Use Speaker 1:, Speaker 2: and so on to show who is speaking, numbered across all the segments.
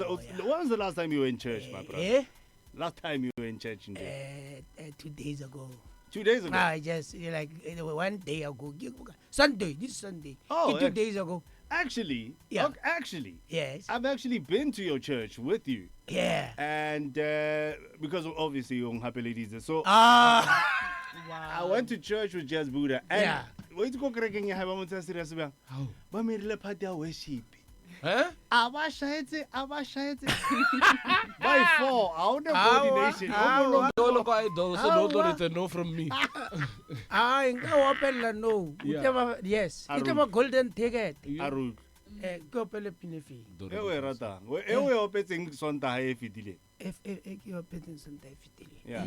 Speaker 1: When was the last time you were in church, my brother? Last time you were in church in
Speaker 2: 2 days ago.
Speaker 1: 2 days ago?
Speaker 2: I just, 1 day ago. Sunday, this Sunday.
Speaker 1: Oh,
Speaker 2: 2 days ago.
Speaker 1: Actually,
Speaker 2: Yeah.
Speaker 1: Actually,
Speaker 2: Yes.
Speaker 1: I've actually been to your church with you.
Speaker 2: Yeah.
Speaker 1: And because obviously you're happy ladies, so
Speaker 2: Wow.
Speaker 1: I went to church with Jazz Buddha. And
Speaker 2: Yeah.
Speaker 1: wait to go cracking your have serious about. But me le party worship.
Speaker 3: Huh?
Speaker 1: Abashayetse. By 4, out of coordination.
Speaker 3: Don't look idol, so don't let it know from me.
Speaker 2: Inga opela no.
Speaker 3: Yeah.
Speaker 2: Yes.
Speaker 1: Aru.
Speaker 2: It's a golden ticket.
Speaker 1: Aru.
Speaker 2: Go pele pinefi.
Speaker 1: Ewe rata. Ewe opetseng sonta e fitile.
Speaker 2: If you open some day fitili.
Speaker 1: Yeah.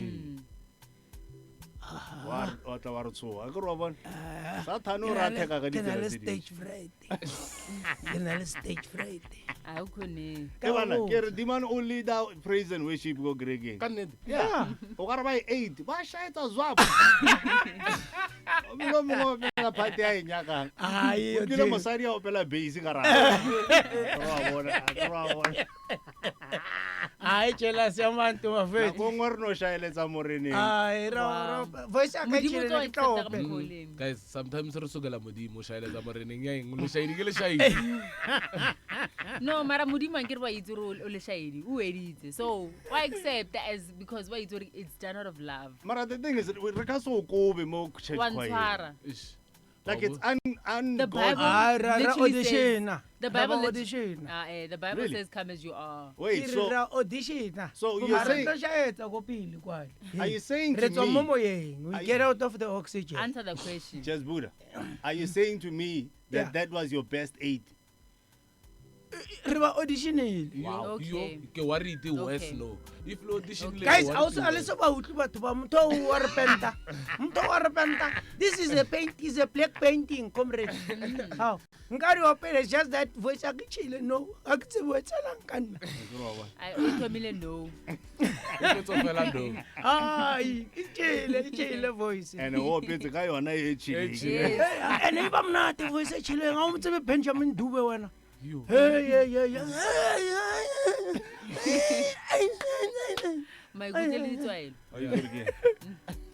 Speaker 1: Wa tla wa re tshoa. A ke ro bona. Sathano ra theka ka ditsela tse di.
Speaker 2: Stage Friday. Kenale stage Friday.
Speaker 4: I couldn't.
Speaker 1: Ke bana ke re demand only the praise and worship go gregeng. Yeah. O ka re ba 8. Ba shayetsa zwap. O mo ga party a nyaka.
Speaker 2: Ai,
Speaker 1: o kile mosadi a opela base ka ra. Wa bona.
Speaker 2: Ai, chela se amantu mafeti.
Speaker 1: Go ngwe re no shayeletsa moreneng.
Speaker 2: Ai, ro voice a ka chela ke open.
Speaker 3: Guys, sometimes re sukela modimo shaile za moreneng ya eng lo shaidi ke le shaidi.
Speaker 4: No, mara modimo a ke re wa itse re o le shaidi o editse. So why accept as because why it's done out of love.
Speaker 1: Mara the thing is re ka so kobe mo church choir.
Speaker 4: Wantshwara.
Speaker 1: Like it's
Speaker 4: The Bible
Speaker 2: Ah,
Speaker 4: literally
Speaker 2: audition.
Speaker 4: says, the Bible
Speaker 2: audition.
Speaker 4: the Bible
Speaker 1: Really?
Speaker 4: says come as you are.
Speaker 1: Wait, so
Speaker 2: audition.
Speaker 1: so you're saying,
Speaker 2: Are
Speaker 1: are you saying to me,
Speaker 2: we get out of the oxygen.
Speaker 4: Answer the question.
Speaker 1: just Buddha, are you saying to me that
Speaker 2: Yeah.
Speaker 1: that was your best 8?
Speaker 2: Re ba auditionile.
Speaker 3: Wow.
Speaker 4: Okay.
Speaker 3: Ke worry the
Speaker 4: Okay.
Speaker 3: West no. If lo audition le.
Speaker 2: Guys, also aliso ba utlu batho ba motho o repenta. Motho o repenta. This is a black painting, comrade. How? Ngari opele just that voice a chile no. A ke tsebo etsalang ka nna.
Speaker 4: I ultimately no.
Speaker 3: It's of Felando.
Speaker 2: Ai, chile voice.
Speaker 1: And o petse ka yona e chile.
Speaker 4: Yes.
Speaker 2: And iba mnate voice a chile nga umtsebe Benjamin Dube wena.
Speaker 3: You.
Speaker 2: Hey.
Speaker 4: My good little.
Speaker 2: Hallelujah.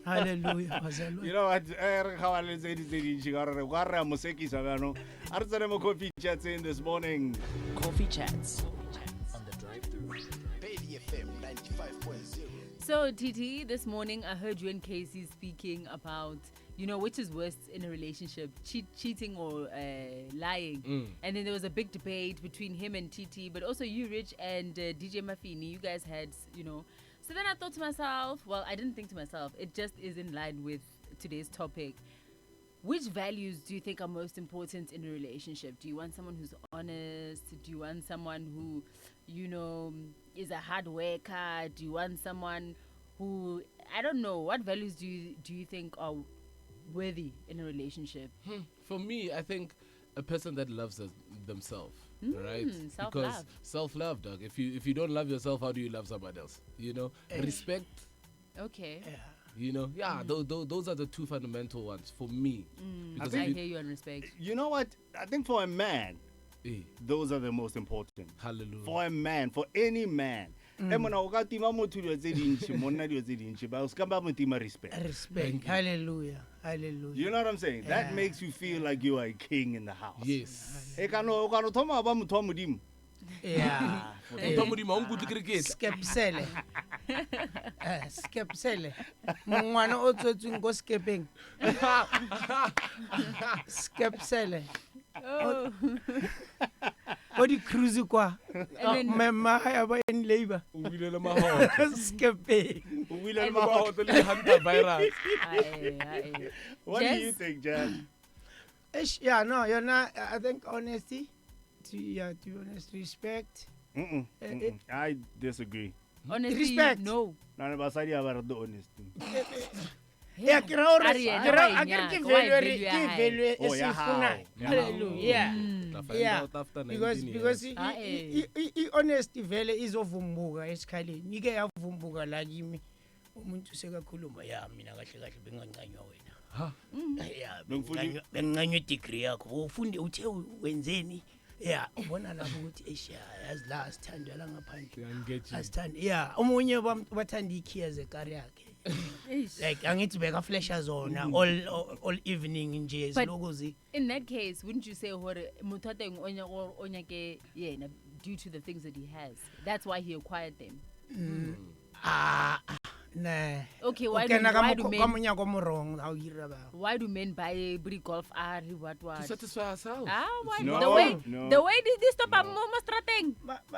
Speaker 2: Hallelujah.
Speaker 1: You know what? Re khawale tse di tse ka re ga re mosekisa bano. A re tsene mo coffee chats in this morning.
Speaker 5: Coffee Chats on the drive-through. Baby FM 95.0.
Speaker 4: So TT, this morning I heard you and Casey speaking about, which is worse in a relationship, cheating or lying. And then there was a big debate between him and TT, but also you, Rich, and DJ Mafini. You guys had, So then I thought to myself, well, I didn't think to myself, it just is in line with today's topic. Which values do you think are most important in a relationship? Do you want someone who's honest? Do you want someone who, is a hard worker? Do you want someone who, I don't know, what values do you think are worthy in a relationship?
Speaker 3: For me, I think a person that loves themselves, right?
Speaker 4: Self-love.
Speaker 3: Because self-love, dog. If you don't love yourself, how do you love somebody else? Respect.
Speaker 4: Okay.
Speaker 3: Those are the two fundamental ones for me. Because
Speaker 4: I hear you and respect.
Speaker 1: You know what? I think for a man, those are the most important.
Speaker 3: Hallelujah.
Speaker 1: For a man, for any man. Mona o ka tima motho dilo tse dintsi, monna dilo tse dintsi, ba o ska ba mo tima respect.
Speaker 2: Respect. Hallelujah. Hallelujah.
Speaker 1: You know what I'm saying? That makes you feel like you are a king in the house.
Speaker 3: Yes.
Speaker 1: E ka no thoma ba motho wa modimo.
Speaker 2: Yeah.
Speaker 3: Skepsele.
Speaker 2: Skepsele. Ngwana o tswetsweng go skepeng. Skepsele.
Speaker 4: Oh.
Speaker 2: O di cruise kwa. Mema ya ba in labor. Skepeng.
Speaker 1: What do you think, Jan?
Speaker 2: I think honesty. To be honest, respect.
Speaker 1: I disagree.
Speaker 4: Honesty,
Speaker 2: Respect.
Speaker 4: no.
Speaker 1: Nana basadi ba re honesty.
Speaker 2: Yeah, ke ra
Speaker 4: Ari yena ba e nyaka,
Speaker 2: ke
Speaker 4: wa e
Speaker 2: value
Speaker 4: value
Speaker 2: e se funa. Hallelujah. Yeah. Because I honesty vele izovumbuka esikhaleni. Ike yavumbuka la kimi. Umuntu sekakhuluma mina kahle bengancanywa wena. Yeah, bengancanywa degree yakho. Ufunde uthe wenzeni? yeah ubona lapho ukuthi esha yazi la asithandela ngaphandle
Speaker 3: Ngiyangejima.
Speaker 2: asithanda yeah omunye bathanda ikhiya zekari yakhe like angithi beka flasha zona all evening nje
Speaker 4: But-
Speaker 2: silokuzi
Speaker 4: In that case, wouldn't you say hore motho a teng o nyake yena due to the things that he has? That's why he acquired them.
Speaker 2: nah
Speaker 4: Okay, why
Speaker 2: okay
Speaker 4: do
Speaker 2: na
Speaker 4: why
Speaker 2: ka
Speaker 4: do men
Speaker 2: monyako mo wrong how ira ba
Speaker 4: why do men buy bri golf R what?
Speaker 3: To satisfy ourselves.
Speaker 4: Ah, why?
Speaker 1: No,
Speaker 4: The way did this stop mo strateng?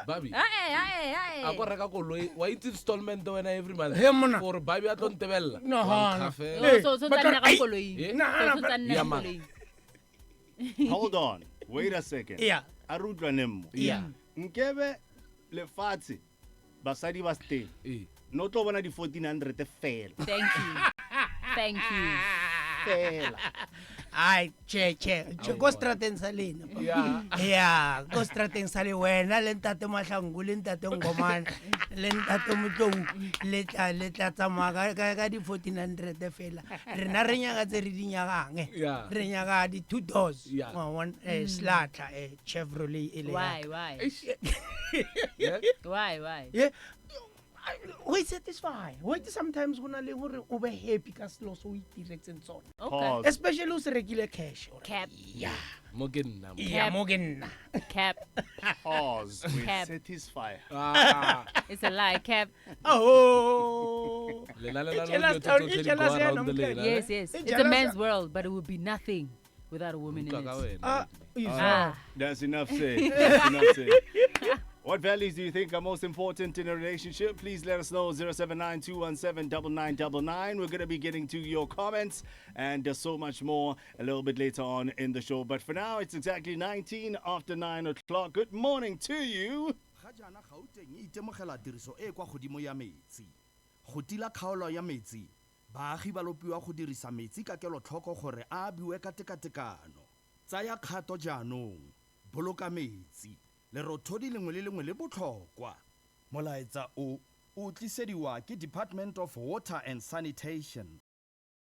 Speaker 3: Babi.
Speaker 4: Ae.
Speaker 3: A go reka koloi wa itse installment wena every month
Speaker 2: He monna.
Speaker 3: for baby a tlo ntebella
Speaker 2: No,
Speaker 3: Wa
Speaker 2: no.
Speaker 3: nkgafe.
Speaker 2: Hey,
Speaker 4: So
Speaker 2: but
Speaker 4: tsanna ka
Speaker 2: ai-
Speaker 4: koloi.
Speaker 3: Eh?
Speaker 2: Nah,
Speaker 4: So tsanna
Speaker 3: Yeah,
Speaker 4: ka
Speaker 3: man.
Speaker 4: koloi.
Speaker 1: Hold on. Wait a second.
Speaker 2: yeah
Speaker 1: A re utlwaneng mo.
Speaker 2: yeah
Speaker 1: Nkebe lefatshe basadi ba stay.
Speaker 3: Eh.
Speaker 1: No tlo bona di 1400 fela.
Speaker 4: Thank you.
Speaker 1: Fela.
Speaker 2: ai che go strateng sa lena
Speaker 3: Yeah.
Speaker 2: yeah go strateng sa le wena le ntate mahlangu le ntate ngomana le ntate motlong le tla tsamaya ka di 1400 fela rena re nyaka tse re di nyagang
Speaker 3: Yeah.
Speaker 2: re nyaka di 2 doors
Speaker 3: Yeah.
Speaker 2: one Slatra Chevrolet ele
Speaker 4: Why?
Speaker 3: Yeah.
Speaker 4: Why?
Speaker 2: yeah we satisfy wait sometimes gona le gore o be happy ka selo so o itiretseng tsone
Speaker 4: Okay.
Speaker 1: Pause.
Speaker 2: especially o se rekile cash
Speaker 4: Cap.
Speaker 2: yeah
Speaker 3: Mo ke nna mo.
Speaker 2: yeah mo ke nna
Speaker 4: Cap.
Speaker 1: Pause. We
Speaker 4: Cap.
Speaker 1: satisfy.
Speaker 3: Ah.
Speaker 4: It's a lie. Cap.
Speaker 2: oh
Speaker 3: Lela lela
Speaker 2: Itshela
Speaker 3: lo
Speaker 2: story,
Speaker 3: tlo
Speaker 2: itshela
Speaker 3: go
Speaker 2: sena
Speaker 3: around the
Speaker 2: mfethu.
Speaker 3: lela.
Speaker 4: Yes. It's a
Speaker 2: jealous-
Speaker 4: man's world, but it would be nothing without a woman in
Speaker 3: Utlwa ka
Speaker 4: it.
Speaker 3: wena.
Speaker 4: Ah.
Speaker 1: That's enough said. That's enough said. What values do you think are most important in a relationship? Please let us know. 079-217-9999. We're going to be getting to your comments and so much more a little bit later on in the show. But for now, it's exactly 19 after 9 o'clock. Good morning to you.
Speaker 6: ga jaana gauteng e itemogela tiriso e kwa godimo ya metsi go tila kgaolo ya metsi baagi ba lopiwa go dirisa metsi ka kelotlhoko gore a abiwe ka tekatekano tsaya kgato jaanong boloka metsi lerothodi lengwe le lengwe le botlhokwa molaetsa o tlisediwa ke Department of Water and Sanitation